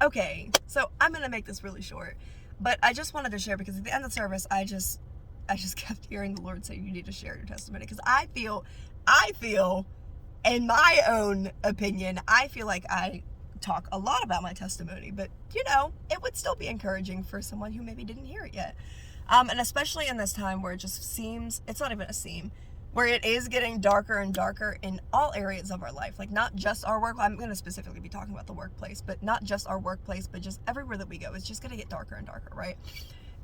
Okay, so I'm going to make this really short, but I just wanted to share because at the end of the service, I just kept hearing the Lord say, you need to share your testimony, because I feel, in my own opinion, I feel like I talk a lot about my testimony, but it would still be encouraging for someone who maybe didn't hear it yet. And especially in this time where it just seems, it's not even a seam, where it is getting darker and darker in all areas of our life. Like, not just our work. I'm going to specifically be talking about the workplace, but not just our workplace, but just everywhere that we go. It's just going to get darker and darker, right?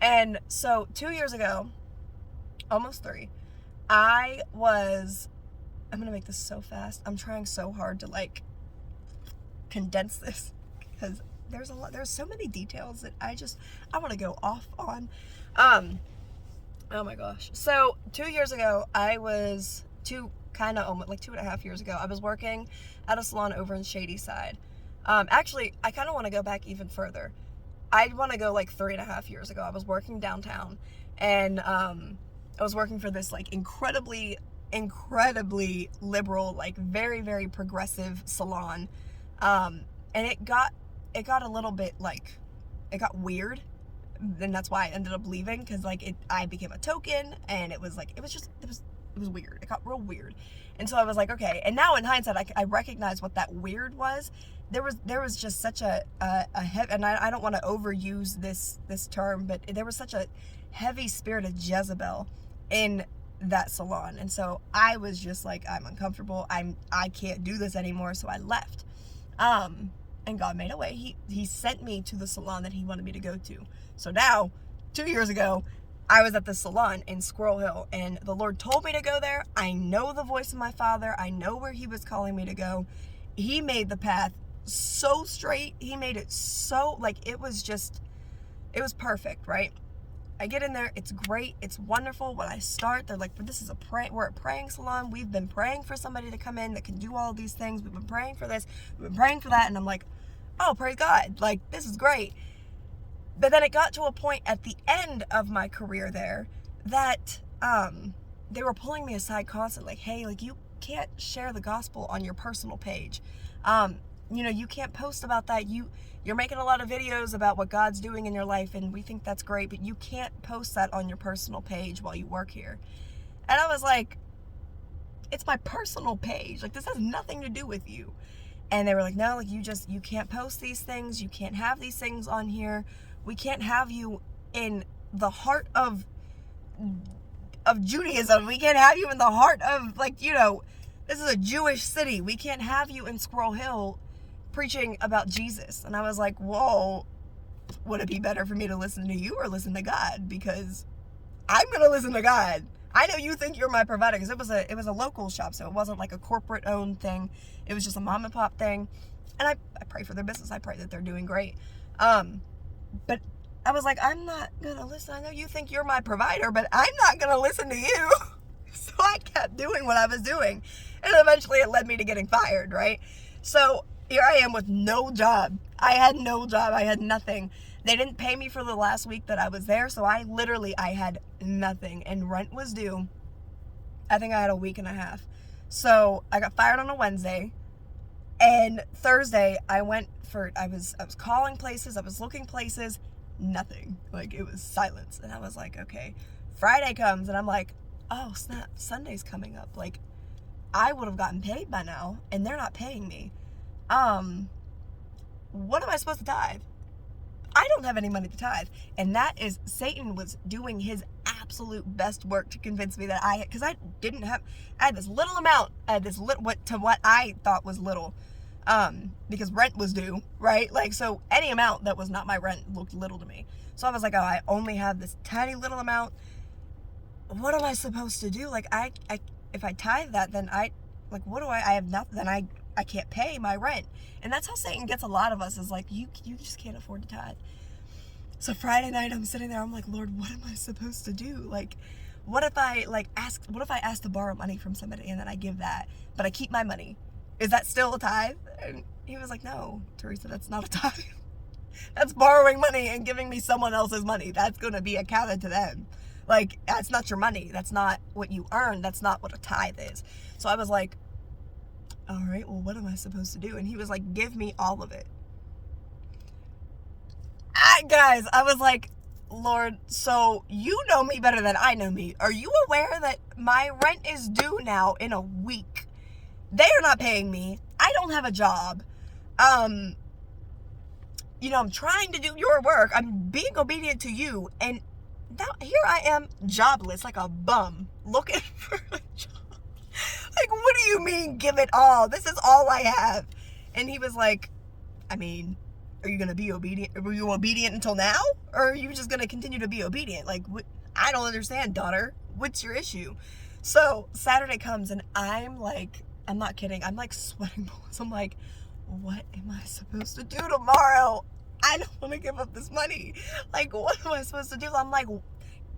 And so 2 years ago, almost 3, I'm going to make this so fast. I'm trying so hard to condense this because there's so many details that I want to go off on. Oh my gosh. So 2 years ago, almost 2.5 years ago, I was working at a salon over in Shady Side. Actually, I kind of want to go back even further. I want to go 3.5 years ago. I was working downtown, and I was working for this incredibly liberal, very, very progressive salon. And it got a little bit it got weird. And that's why I ended up leaving, because I became a token, and it was weird. It got real weird. And so I was like, okay. And now in hindsight, I recognize what that weird was. There was just such a heavy, and I don't want to overuse this term, but there was such a heavy spirit of Jezebel in that salon. And so I was just like, I'm uncomfortable. I can't do this anymore. So I left. And God made a way. He sent me to the salon that he wanted me to go to. So now, 2 years ago, I was at the salon in Squirrel Hill, and the Lord told me to go there. I know the voice of my Father. I know where he was calling me to go. He made the path so straight. He made it so, it was perfect, right? I get in there, it's great, it's wonderful. When I start, they're like, this is we're a praying salon. We've been praying for somebody to come in that can do all of these things. We've been praying for this, we've been praying for that. And I'm like, oh, praise God, this is great. But then it got to a point at the end of my career there that they were pulling me aside constantly, hey, you can't share the gospel on your personal page. You can't post about that. You're making a lot of videos about what God's doing in your life, and we think that's great, but you can't post that on your personal page while you work here. And I was like, it's my personal page. This has nothing to do with you. And they were like, no, you can't post these things. You can't have these things on here. We can't have you in the heart of Judaism. We can't have you in the heart of, this is a Jewish city. We can't have you in Squirrel Hill preaching about Jesus. And I was like, whoa, would it be better for me to listen to you or listen to God? Because I'm going to listen to God. I know you think you're my provider, because it was a local shop, so it wasn't a corporate owned thing. It was just a mom and pop thing. And I pray for their business. I pray that they're doing great. But I was like, I'm not going to listen. I know you think you're my provider, but I'm not going to listen to you. So I kept doing what I was doing. And eventually it led me to getting fired, right? So here I am with no job. I had no job. I had nothing. They didn't pay me for the last week that I was there. So I had nothing, and rent was due. I think I had a week and a half. So I got fired on a Wednesday, and Thursday I was calling places. I was looking places, nothing. It was silence. And I was like, okay. Friday comes, and I'm like, oh snap, Sunday's coming up. I would have gotten paid by now, and they're not paying me. What am I supposed to tithe? I don't have any money to tithe. And that is, Satan was doing his absolute best work to convince me that I had this little amount, what I thought was little, because rent was due, right? So any amount that was not my rent looked little to me. So I was like, oh, I only have this tiny little amount. What am I supposed to do? If I tithe that, then I have nothing, then I can't pay my rent. And that's how Satan gets a lot of us, is you just can't afford to tithe. So Friday night I'm sitting there, I'm like, Lord, what am I supposed to do? What if I ask to borrow money from somebody and then I give that, but I keep my money? Is that still a tithe? And he was like, no, Teresa, that's not a tithe. That's borrowing money and giving me someone else's money. That's going to be accounted to them. That's not your money. That's not what you earn. That's not what a tithe is. So I was like, all right, well, what am I supposed to do? And he was like, give me all of it. Guys, I was like, Lord, so you know me better than I know me. Are you aware that my rent is due now in a week? They are not paying me. I don't have a job. I'm trying to do your work. I'm being obedient to you. And now here I am, jobless, like a bum, looking for a job. Like, what do you mean, give it all? This is all I have. And he was like, I mean, are you going to be obedient? Were you obedient until now? Or are you just going to continue to be obedient? Like, I don't understand, daughter. What's your issue? So Saturday comes and I'm like, I'm not kidding. I'm like sweating bullets. I'm like, what am I supposed to do tomorrow? I don't want to give up this money. Like, what am I supposed to do? I'm like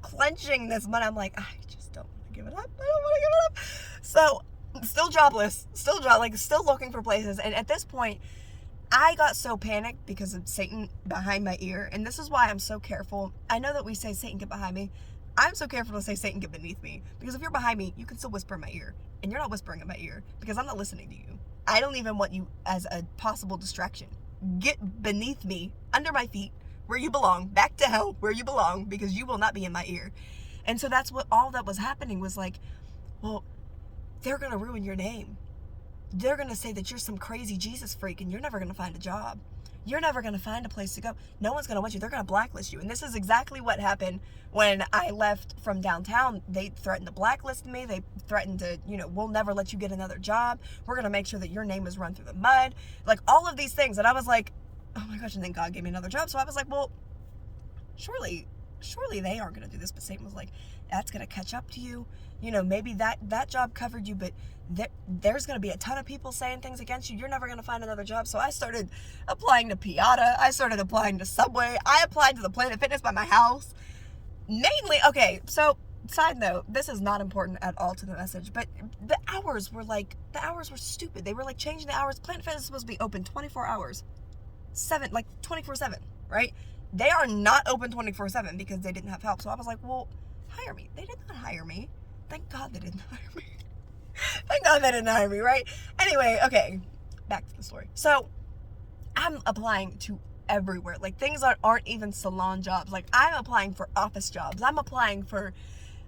clenching this money. I'm like, I just don't want to give it up. I don't want to give it up. So still jobless, still looking for places. And at this point, I got so panicked because of Satan behind my ear. And this is why I'm so careful. I know that we say, Satan, get behind me. I'm so careful to say, Satan, get beneath me. Because if you're behind me, you can still whisper in my ear. And you're not whispering in my ear because I'm not listening to you. I don't even want you as a possible distraction. Get beneath me, under my feet, where you belong, back to hell, where you belong, because you will not be in my ear. And so that's what all that was happening was like, well, they're going to ruin your name. They're going to say that you're some crazy Jesus freak and you're never going to find a job. You're never going to find a place to go. No one's going to want you. They're going to blacklist you. And this is exactly what happened when I left from downtown. They threatened to blacklist me. They threatened to, we'll never let you get another job. We're going to make sure that your name is run through the mud. Like all of these things. And I was like, oh my gosh. And then God gave me another job. So I was like, well, surely they aren't going to do this. But Satan was like, that's going to catch up to you. Maybe that job covered you, but there's going to be a ton of people saying things against you. You're never going to find another job. So I started applying to Piata. I started applying to Subway. I applied to the Planet Fitness by my house. Mainly, okay, so side note, this is not important at all to the message, but the hours were stupid. They were like changing the hours. Planet Fitness is supposed to be open 24 hours. 24/7, right? They are not open 24/7 because they didn't have help. So I was like, well, hire me. They did not hire me. Thank God they didn't hire me. Thank God they didn't hire me, right? Anyway, okay, back to the story. So I'm applying to everywhere. Like things that aren't even salon jobs. Like I'm applying for office jobs. I'm applying for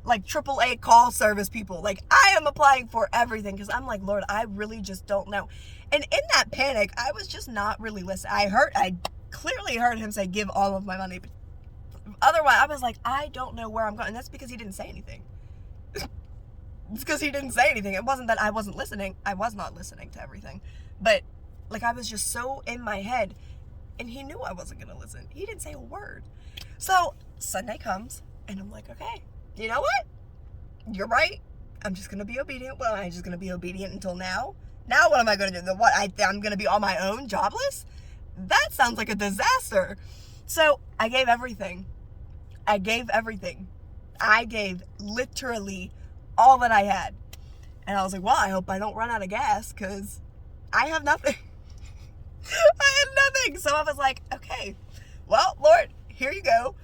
like AAA call service people. Like I am applying for everything because I'm like, Lord, I really just don't know. And in that panic, I was just not really listening. I clearly heard him say, give all of my money. But otherwise, I was like, I don't know where I'm going. And that's because he didn't say anything. It's because he didn't say anything. It wasn't that I wasn't listening. I was not listening to everything. But like I was just so in my head. And he knew I wasn't going to listen. He didn't say a word. So Sunday comes and I'm like, okay, you know what? You're right. I'm just going to be obedient. Well, I'm just going to be obedient until now. Now what am I going to do? I'm going to be on my own, jobless? That sounds like a disaster. So I gave everything. I gave literally all that I had. And I was like, well, I hope I don't run out of gas because I have nothing. I had nothing. So I was like, okay, well, Lord, here you go.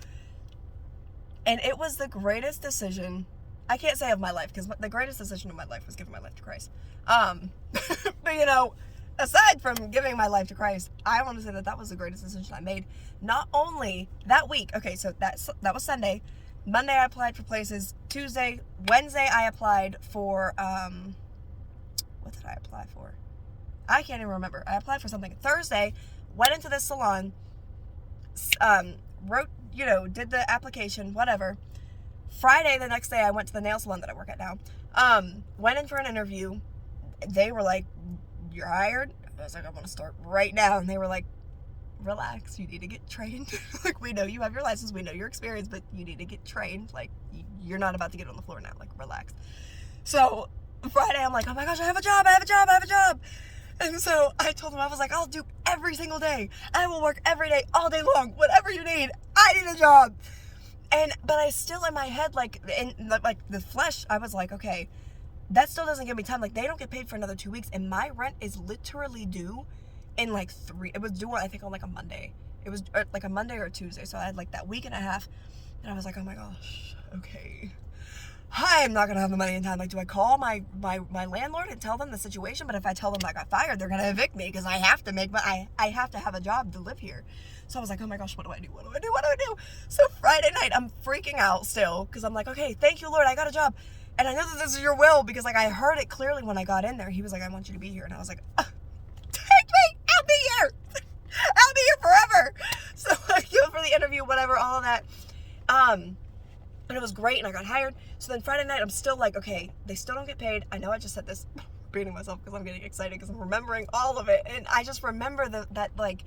And it was the greatest decision. I can't say of my life because the greatest decision of my life was giving my life to Christ. But aside from giving my life to Christ, I want to say that was the greatest decision I made. Not only that week. Okay, so that was Sunday. Monday I applied for places. Tuesday, Wednesday I applied for what did I apply for? I can't even remember. I applied for something. Thursday, went into this salon, wrote, did the application, whatever. Friday, the next day, I went to the nail salon that I work at now. Went in for an interview. They were like, you're hired? I was like, I want to start right now. And they were like, relax, you need to get trained. Like, we know you have your license, we know your experience, but you need to get trained. Like, you're not about to get on the floor now. Like, relax. So Friday, I'm like, oh my gosh, I have a job. And so I told them, I was like, I'll do every single day. I will work every day, all day long, whatever you need. I need a job. But I still in my head, like the flesh, I was like, okay, that still doesn't give me time. Like they don't get paid for another 2 weeks. And my rent is literally due in like it was due, I think on like a Monday. It was like a Monday or a Tuesday. So I had like that week and a half. And I was like, oh my gosh, okay. I'm not gonna have the money in time. Like, do I call my landlord and tell them the situation? But if I tell them I got fired, they're gonna evict me because I have to make I have to have a job to live here. So I was like, oh my gosh, what do I do? What do I do? What do I do? So Friday night, I'm freaking out still because I'm like, okay, thank you, Lord, I got a job. And I know that this is your will because like I heard it clearly when I got in there. He was like, I want you to be here. And I was like, take me, I'll be here. I'll be here forever. So I go for the interview, whatever, all of that. And it was great, and I got hired. So then Friday night, I'm still like, okay, they still don't get paid. I know I just said this, repeating myself because I'm getting excited because I'm remembering all of it. And I just remember that like,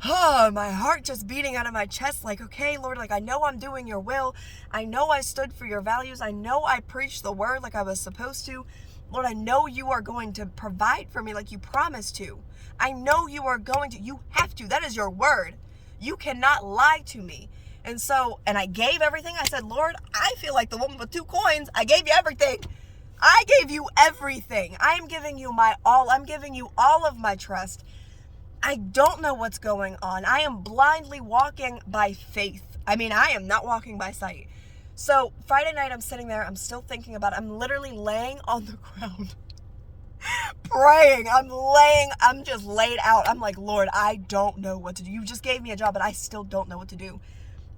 oh, my heart just beating out of my chest. Like, okay, Lord, like I know I'm doing your will. I know I stood for your values. I know I preached the word like I was supposed to. Lord, I know you are going to provide for me like you promised to. I know you are going to. You have to. That is your word. You cannot lie to me. And so, and I gave everything. I said, Lord, I feel like the woman with 2 coins. I gave you everything. I gave you everything. I am giving you my all. I'm giving you all of my trust. I don't know what's going on. I am blindly walking by faith. I mean, I am not walking by sight. So Friday night, I'm sitting there. I'm still thinking about it. I'm literally laying on the ground, praying. I'm just laid out. I'm like, Lord, I don't know what to do. You just gave me a job, but I still don't know what to do.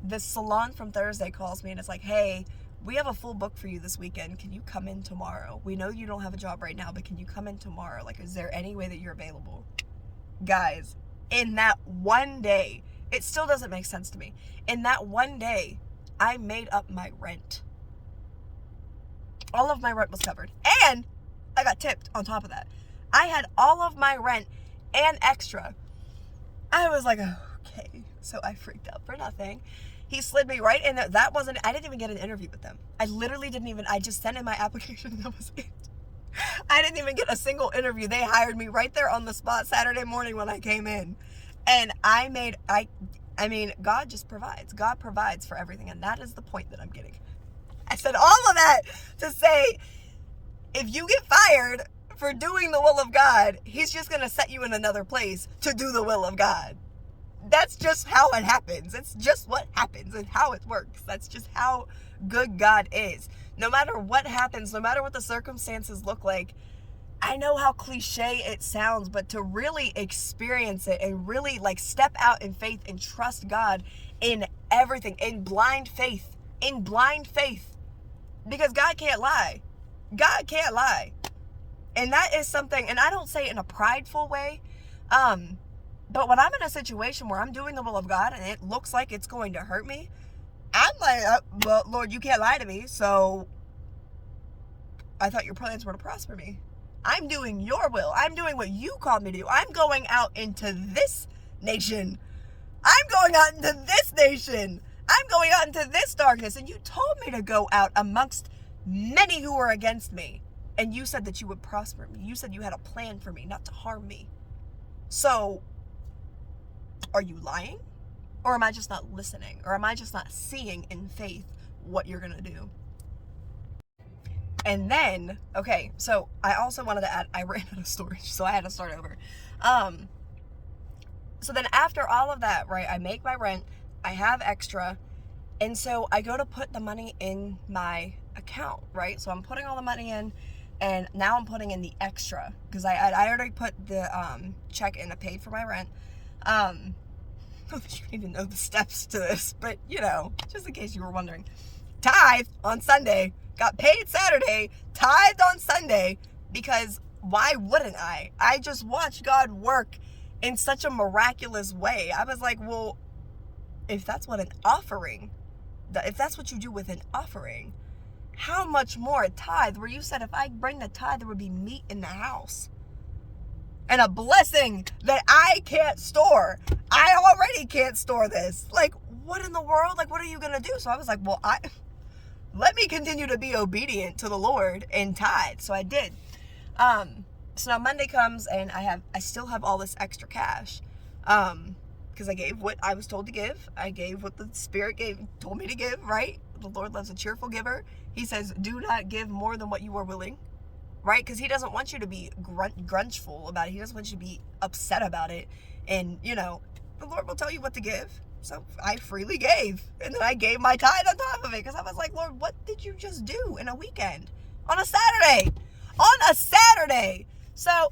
The salon from Thursday calls me and it's like, hey, we have a full book for you this weekend. Can you come in tomorrow? We know you don't have a job right now, but can you come in tomorrow? Like, is there any way that you're available? Guys, in that one day, it still doesn't make sense to me. In that one day, I made up my rent. All of my rent was covered. And I got tipped on top of that. I had all of my rent and extra. I was like, okay. So I freaked out for nothing. He slid me right in there. I didn't even get an interview with them. I just sent in my application. That was it. I didn't even get a single interview. They hired me right there on the spot Saturday morning when I came in. And I mean, God just provides. God provides for everything. And that is the point that I'm getting. I said all of that to say, if you get fired for doing the will of God, he's just going to set you in another place to do the will of God. That's just how it happens. It's just what happens and how it works. That's just how good God is. No matter what happens, no matter what the circumstances look like, I know how cliche it sounds, but to really experience it and really like step out in faith and trust God in everything, in blind faith, because God can't lie. God can't lie. And that is something, and I don't say it in a prideful way, but when I'm in a situation where I'm doing the will of God and it looks like it's going to hurt me, I'm like, well, Lord, you can't lie to me, so I thought your plans were to prosper me. I'm doing your will. I'm doing what you called me to do. I'm going out into this nation. I'm going out into this nation. I'm going out into this darkness. And you told me to go out amongst many who were against me. And you said that you would prosper me. You said you had a plan for me, not to harm me. So, are you lying? Or am I just not listening? Or am I just not seeing in faith what you're going to do? And then, okay, so I also wanted to add, I ran out of storage, so I had to start over. So then after all of that, right, I make my rent, I have extra, and so I go to put the money in my account, right? So I'm putting all the money in, and now I'm putting in the extra, because I already put the check in, I paid for my rent. I don't think you even know the steps to this, but, you know, just in case you were wondering. Tithe on Sunday. Got paid Saturday, tithed on Sunday, because why wouldn't I? I just watched God work in such a miraculous way. I was like, well, if that's what an offering, if that's what you do with an offering, how much more a tithe, where you said if I bring the tithe, there would be meat in the house. And a blessing that I can't store. I already can't store this. Like, what in the world? Like, what are you going to do? So I was like, well, let me continue to be obedient to the Lord and tithe. So I did. So now Monday comes and I still have all this extra cash. Because I gave what I was told to give. I gave what the Spirit told me to give, right? The Lord loves a cheerful giver. He says, do not give more than what you are willing, right? Because he doesn't want you to be grudgeful about it. He doesn't want you to be upset about it. And, you know, the Lord will tell you what to give. So I freely gave. And then I gave my tithe on top of it because I was like, Lord, what did you just do in a weekend? On a Saturday. On a Saturday. So,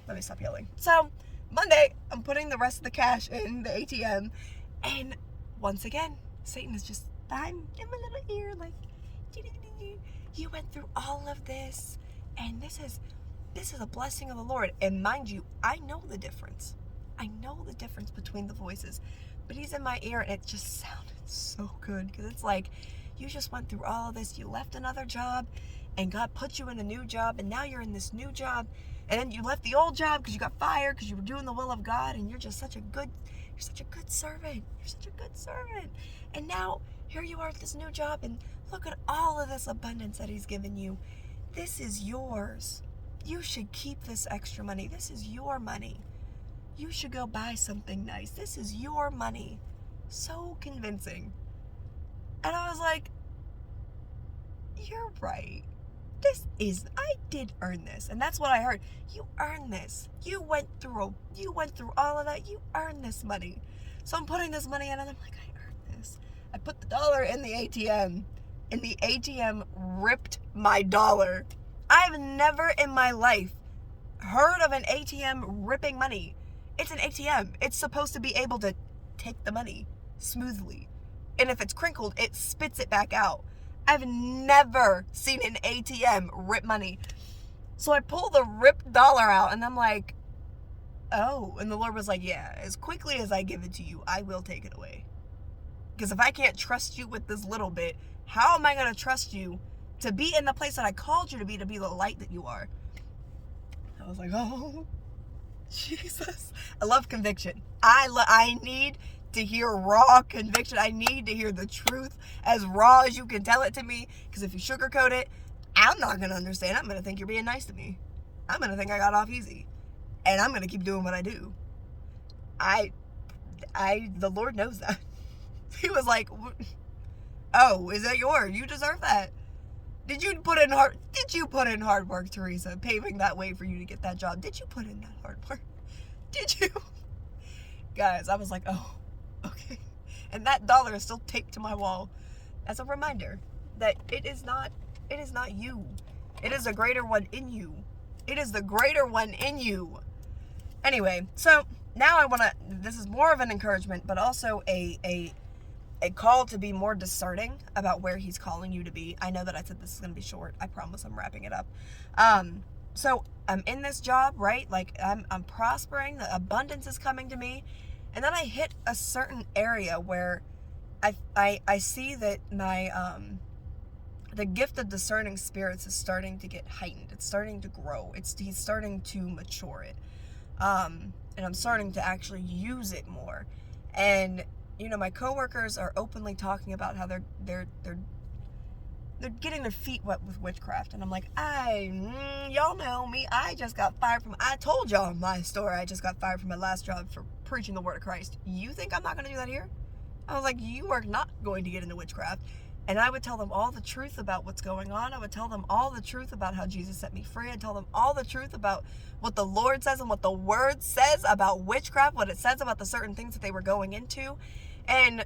let me stop yelling. So, Monday, I'm putting the rest of the cash in the ATM. And once again, Satan is just behind in my little ear like, you went through all of this. And this is a blessing of the Lord. And mind you, I know the difference. I know the difference between the voices. But he's in my ear and it just sounded so good. Because it's like, you just went through all of this. You left another job and God put you in a new job. And now you're in this new job. And then you left the old job because you got fired because you were doing the will of God. And you're just such a good servant. You're such a good servant. And now here you are at this new job. And look at all of this abundance that he's given you. This is yours. You should keep this extra money. This is your money. You should go buy something nice. This is your money. So convincing. And I was like, you're right. I did earn this. And that's what I heard. You earned this. You went through all of that. You earned this money. So I'm putting this money in and I'm like, I earned this. I put the dollar in the ATM and the ATM ripped my dollar. I've never in my life heard of an ATM ripping money. It's an ATM. It's supposed to be able to take the money smoothly. And if it's crinkled, it spits it back out. I've never seen an ATM rip money. So I pull the ripped dollar out and I'm like, oh. And the Lord was like, yeah, as quickly as I give it to you, I will take it away. Because if I can't trust you with this little bit, how am I going to trust you to be in the place that I called you to be the light that you are? I was like, oh, Jesus. I love conviction. I need to hear raw conviction. I need to hear the truth as raw as you can tell it to me. Because if you sugarcoat it, I'm not going to understand. I'm going to think you're being nice to me. I'm going to think I got off easy. And I'm going to keep doing what I do. The Lord knows that. He was like, oh, is that yours? You deserve that. Did you put in hard work, Teresa, paving that way for you to get that job? Did you put in that hard work? Did you? Guys, I was like, oh, okay. And that dollar is still taped to my wall as a reminder that it is not you. It is a greater one in you. It is the greater one in you. Anyway, so now this is more of an encouragement, but also a call to be more discerning about where he's calling you to be. I know that I said this is going to be short. I promise I'm wrapping it up. So I'm in this job, right? Like I'm prospering. The abundance is coming to me. And then I hit a certain area where I see that my, the gift of discerning spirits is starting to get heightened. It's starting to grow. He's starting to mature it. And I'm starting to actually use it more. And you know, my coworkers are openly talking about how they're getting their feet wet with witchcraft, and I'm like, y'all know me. I told y'all my story. I just got fired from my last job for preaching the word of Christ. You think I'm not going to do that here? I was like, you are not going to get into witchcraft. And I would tell them all the truth about what's going on. I would tell them all the truth about how Jesus set me free. I'd tell them all the truth about what the Lord says and what the Word says about witchcraft, what it says about the certain things that they were going into. And,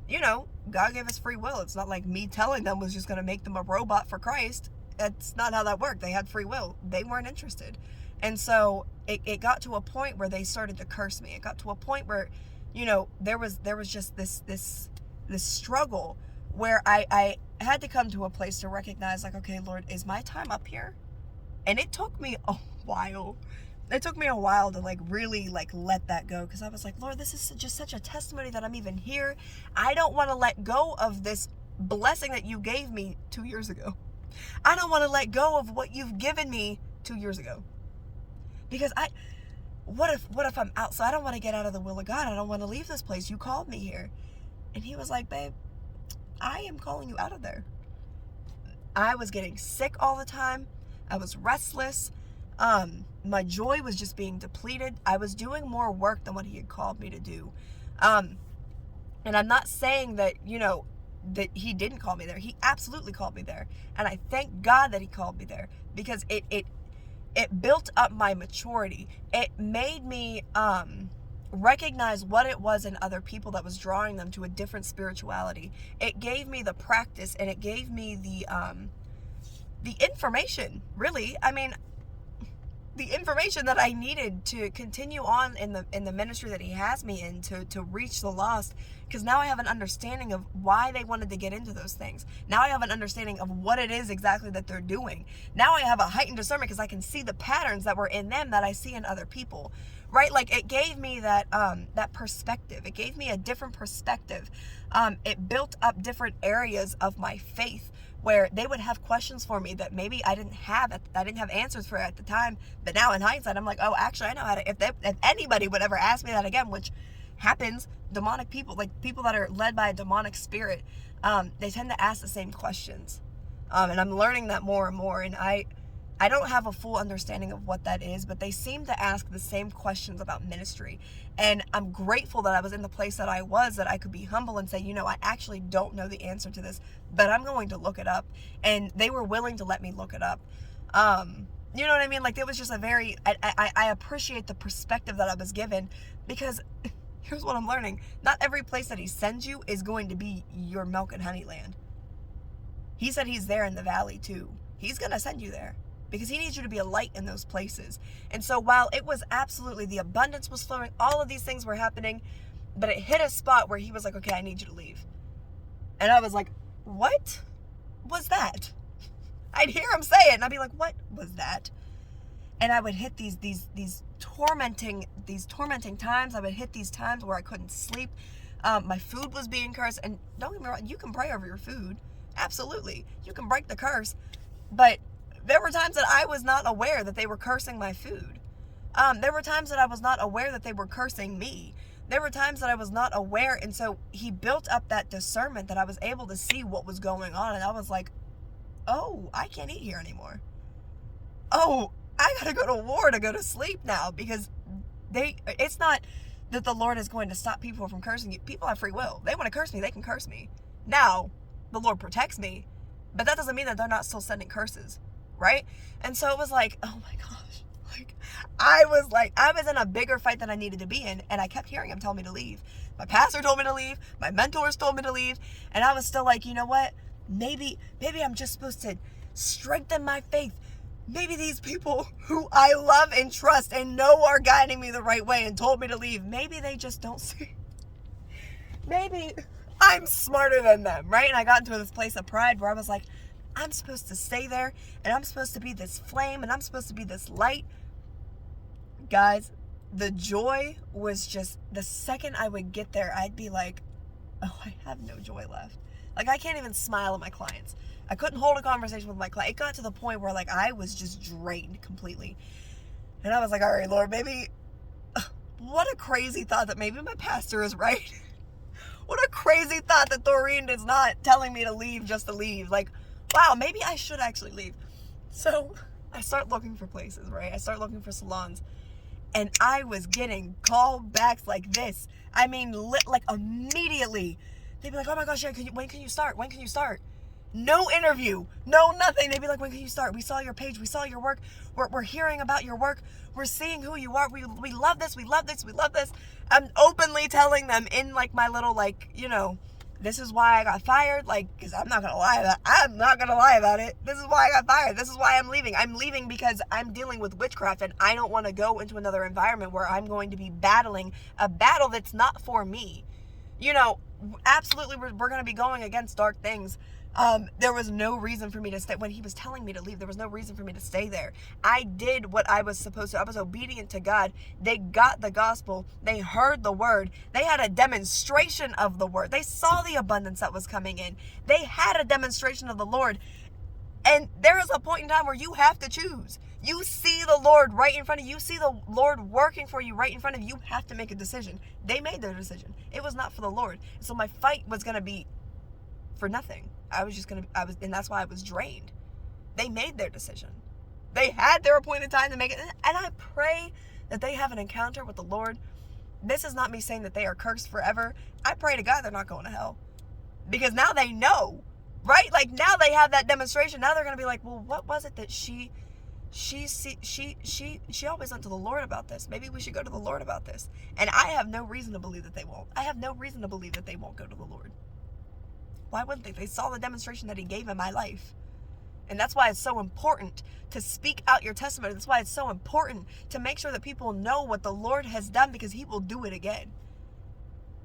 you know, God gave us free will. It's not like me telling them was just going to make them a robot for Christ. That's not how that worked. They had free will. They weren't interested. And so it got to a point where they started to curse me. It got to a point where, you know, there was just this struggle where I had to come to a place to recognize, like, okay, Lord, is my time up here? And it took me a while. It took me a while to, like, really, like, let that go. Because I was like, Lord, this is just such a testimony that I'm even here. I don't want to let go of this blessing that you gave me 2 years ago. I don't want to let go of what you've given me 2 years ago. Because what if I'm out? So I don't want to get out of the will of God. I don't want to leave this place. You called me here. And he was like, babe, I am calling you out of there. I was getting sick all the time. I was restless. My joy was just being depleted. I was doing more work than what he had called me to do. And I'm not saying that, you know, that he didn't call me there. He absolutely called me there. And I thank God that he called me there, because it built up my maturity. It made me recognize what it was in other people that was drawing them to a different spirituality. It gave me the practice, and it gave me the information, really. I mean, the information that I needed to continue on in the ministry that he has me in, to reach the lost, because now I have an understanding of why they wanted to get into those things. Now I have an understanding of what it is exactly that they're doing. Now I have a heightened discernment because I can see the patterns that were in them that I see in other people, right? Like, it gave me that perspective. It gave me a different perspective. It built up different areas of my faith, where they would have questions for me that maybe I didn't have answers for at the time. But now in hindsight, I'm like, oh, actually, I know how to, if anybody would ever ask me that again, which happens, demonic people, like people that are led by a demonic spirit, they tend to ask the same questions. And I'm learning that more and more. And I don't have a full understanding of what that is, but they seem to ask the same questions about ministry. And I'm grateful that I was in the place that I was, that I could be humble and say, I actually don't know the answer to this, but I'm going to look it up. And they were willing to let me look it up. You know what I mean? Like, it was just a very, I appreciate the perspective that I was given, because here's what I'm learning. Not every place that he sends you is going to be your milk and honey land. He said he's there in the valley too. He's going to send you there, because he needs you to be a light in those places. And so while it was absolutely, the abundance was flowing, all of these things were happening, but it hit a spot where he was like, okay, I need you to leave. And I was like, what was that? I'd hear him say it, and I'd be like, what was that? And I would hit these tormenting times. I would hit these times where I couldn't sleep. My food was being cursed. And don't get me wrong, you can pray over your food. Absolutely. You can break the curse. But there were times that I was not aware that they were cursing my food. There were times that I was not aware that they were cursing me. There were times that I was not aware. And so he built up that discernment that I was able to see what was going on. And I was like, oh, I can't eat here anymore. Oh, I gotta go to war to go to sleep now, because it's not that the Lord is going to stop people from cursing you. People have free will. They want to curse me, they can curse me. Now, the Lord protects me, but that doesn't mean that they're not still sending curses, right? And so it was like, oh my gosh. I was in a bigger fight than I needed to be in, and I kept hearing him tell me to leave. My pastor told me to leave, my mentors told me to leave, and I was still like, you know what? Maybe I'm just supposed to strengthen my faith. Maybe these people who I love and trust and know are guiding me the right way and told me to leave, maybe they just don't see. Maybe I'm smarter than them, right? And I got into this place of pride where I was like, I'm supposed to stay there, and I'm supposed to be this flame, and I'm supposed to be this light. Guys, the joy was just, the second I would get there, I'd be like, oh, I have no joy left. Like, I can't even smile at my clients. I couldn't hold a conversation with my client. It got to the point where, like, I was just drained completely. And I was like, all right, Lord, maybe, what a crazy thought that maybe my pastor is right. What a crazy thought that Doreen is not telling me to leave just to leave. Like, wow, maybe I should actually leave. So I start looking for places, right? I start looking for salons. And I was getting callbacks like this. I mean, like immediately. They'd be like, oh my gosh, yeah, when can you start? When can you start? No interview, no nothing. They'd be like, when can you start? We saw your page, we saw your work. We're hearing about your work. We're seeing who you are. We love this, we love this, we love this. I'm openly telling them in like my little, like, this is why I got fired. Like, because I'm not going to lie about it. This is why I got fired. This is why I'm leaving. I'm leaving because I'm dealing with witchcraft, and I don't want to go into another environment where I'm going to be battling a battle that's not for me. Absolutely, we're going to be going against dark things. There was no reason for me to stay. When he was telling me to leave, there was no reason for me to stay there. I did what I was supposed to. I was obedient to God. They got the gospel. They heard the word. They had a demonstration of the word. They saw the abundance that was coming in. They had a demonstration of the Lord. And there is a point in time where you have to choose. You see the Lord right in front of you. You see the Lord working for you right in front of you. You have to make a decision. They made their decision. It was not for the Lord. So my fight was going to be for nothing. And that's why I was drained. They made their decision. They had their appointed time to make it. And I pray that they have an encounter with the Lord. This is not me saying that they are cursed forever. I pray to God they're not going to hell. Because now they know, right? Like, now they have that demonstration. Now they're going to be like, well, what was it that she she always went to the Lord about this. Maybe we should go to the Lord about this. And I have no reason to believe that they won't. I have no reason to believe that they won't go to the Lord. Why wouldn't they? They saw the demonstration that he gave in my life. And that's why it's so important to speak out your testimony. That's why it's so important to make sure that people know what the Lord has done, because he will do it again.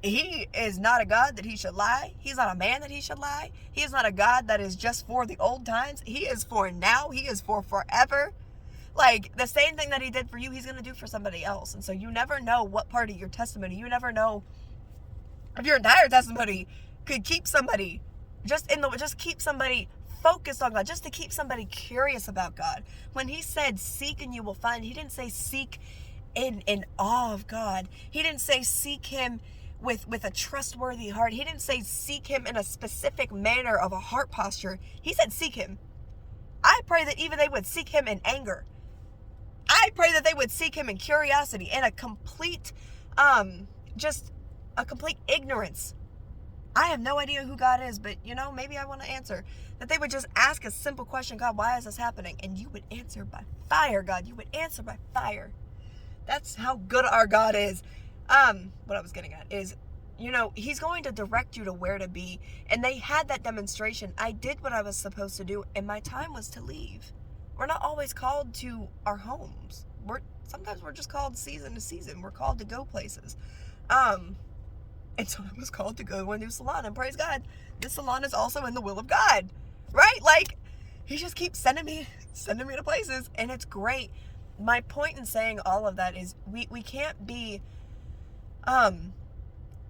He is not a God that he should lie. He's not a man that he should lie. He is not a God that is just for the old times. He is for now. He is for forever. Like, the same thing that he did for you, he's going to do for somebody else. And so you never know what part of your testimony, you never know if your entire testimony could keep somebody just keep somebody focused on God, just to keep somebody curious about God. When he said, seek and you will find, he didn't say seek in awe of God. He didn't say seek him with a trustworthy heart. He didn't say seek him in a specific manner of a heart posture. He said seek him. I pray that even they would seek him in anger. I pray that they would seek him in curiosity, in a complete, just a complete ignorance. I have no idea who God is, but maybe I want to answer. That they would just ask a simple question, God, why is this happening? And you would answer by fire, God. You would answer by fire. That's how good our God is. What I was getting at is, he's going to direct you to where to be. And they had that demonstration. I did what I was supposed to do, and my time was to leave. We're not always called to our homes. Sometimes we're just called season to season. We're called to go places. And so I was called to go to a new salon, and praise God, this salon is also in the will of God, right? Like, he just keeps sending me to places, and it's great. My point in saying all of that is we can't be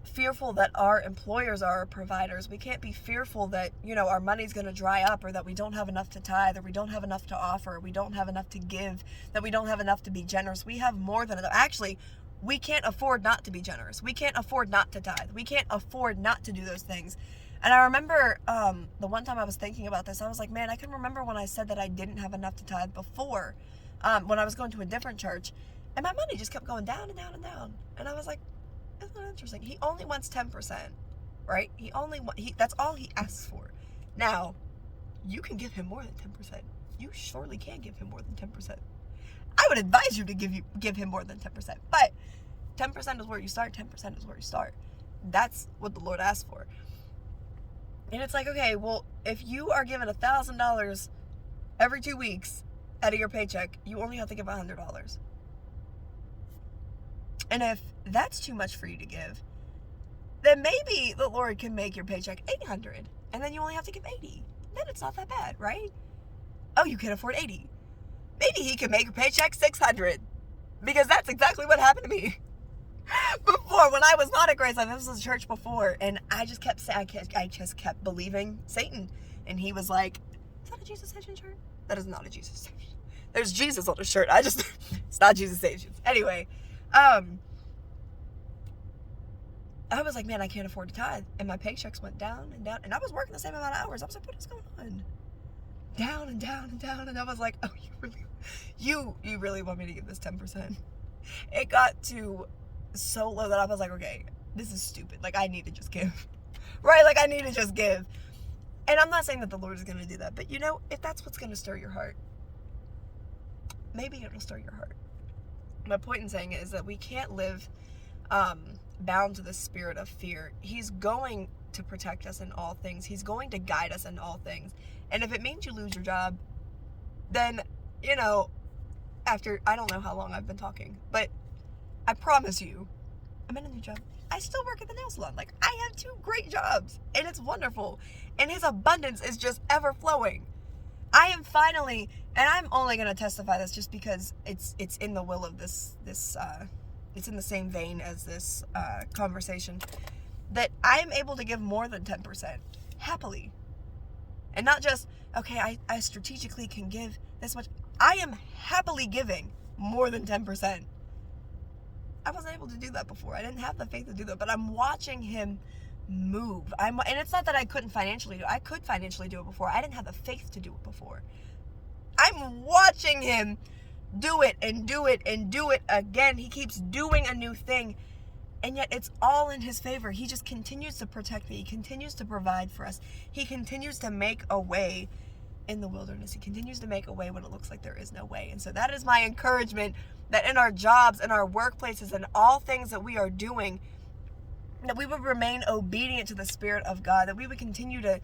fearful that our employers are our providers. We can't be fearful that, our money's going to dry up, or that we don't have enough to tithe, or we don't have enough to offer, we don't have enough to give, that we don't have enough to be generous. We have more than enough. Actually, we can't afford not to be generous. We can't afford not to tithe. We can't afford not to do those things. And I remember the one time I was thinking about this, I was like, man, I can remember when I said that I didn't have enough to tithe before, when I was going to a different church, and my money just kept going down and down and down. And I was like, isn't that interesting? He only wants 10%, right? That's all he asks for. Now, you can give him more than 10%. You surely can give him more than 10%. I would advise you to give him more than 10%, but 10% is where you start. 10% is where you start. That's what the Lord asked for. And it's like, okay, well, if you are given $1,000 every 2 weeks out of your paycheck, you only have to give $100. And if that's too much for you to give, then maybe the Lord can make your paycheck $800, and then you only have to give $80. Then it's not that bad, right? Oh, you can afford $80. Maybe he can make your paycheck $600, because that's exactly what happened to me before when I was not at Grace Life. This was a church before, and I just kept saying, I just kept believing Satan, and he was like, "Is that a Jesus Station shirt? That is not a Jesus Station. There's Jesus on the shirt. It's not Jesus Station." Anyway, I was like, man, I can't afford to tithe, and my paychecks went down and down, and I was working the same amount of hours. I was like, what is going on? Down and down and down, and I was like, oh, you really want me to give this 10%? It got to so low that I was like, okay, this is stupid. Like, I need to just give, right? Like, I need to just give. And I'm not saying that the Lord is going to do that, but if that's what's going to stir your heart, maybe it'll stir your heart. My point in saying it is that we can't live bound to the spirit of fear. He's going to protect us in all things. He's going to guide us in all things. And if it means you lose your job, then, after, I don't know how long I've been talking, but I promise you, I'm in a new job. I still work at the nail salon. Like, I have 2 great jobs, and it's wonderful. And his abundance is just ever flowing. I am finally, and I'm only going to testify this just because it's in the will of this it's in the same vein as this conversation, that I am able to give more than 10%, happily. And not just, okay, I strategically can give this much. I am happily giving more than 10%. I wasn't able to do that before. I didn't have the faith to do that, but I'm watching him move. And it's not that I couldn't financially do it. I could financially do it before. I didn't have the faith to do it before. I'm watching him do it and do it and do it again. He keeps doing a new thing, and yet it's all in his favor. He just continues to protect me. He continues to provide for us. He continues to make a way in the wilderness. He continues to make a way when it looks like there is no way. And so that is my encouragement, that in our jobs, in our workplaces, and all things that we are doing, that we would remain obedient to the Spirit of God, that we would continue to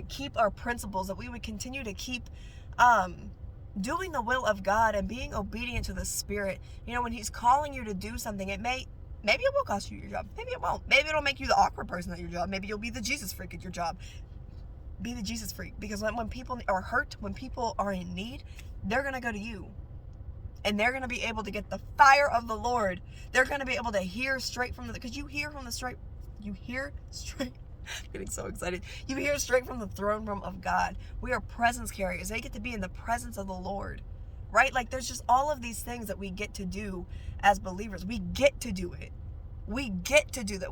keep our principles, that we would continue to keep doing the will of God and being obedient to the Spirit. You know, when He's calling you to do something, maybe it will cost you your job. Maybe it won't. Maybe it'll make you the awkward person at your job. Maybe you'll be the Jesus freak at your job. Be the Jesus freak. Because when people are hurt, when people are in need, they're going to go to you. And they're going to be able to get the fire of the Lord. They're going to be able to hear straight from because you hear straight, I'm getting so excited. You hear straight from the throne room of God. We are presence carriers. They get to be in the presence of the Lord, right? Like there's just all of these things that we get to do as believers. We get to do it. We get to do that.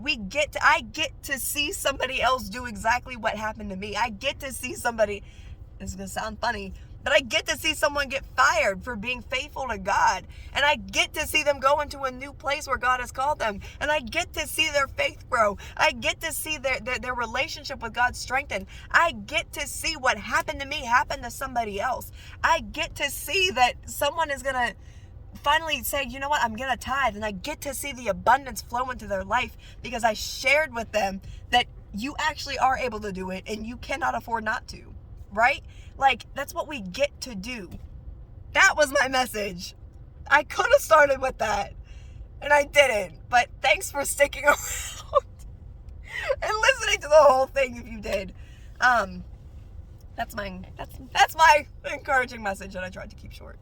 I get to see somebody else do exactly what happened to me. I get to see somebody, this is going to sound funny, but I get to see someone get fired for being faithful to God. And I get to see them go into a new place where God has called them. And I get to see their faith grow. I get to see their relationship with God strengthen. I get to see what happened to me happen to somebody else. I get to see that someone is going to finally say, you know what, I'm going to tithe. And I get to see the abundance flow into their life because I shared with them that you actually are able to do it and you cannot afford not to. Right? Like, that's what we get to do. That was my message. I could have started with that, and I didn't. But thanks for sticking around and listening to the whole thing if you did. That's my encouraging message that I tried to keep short.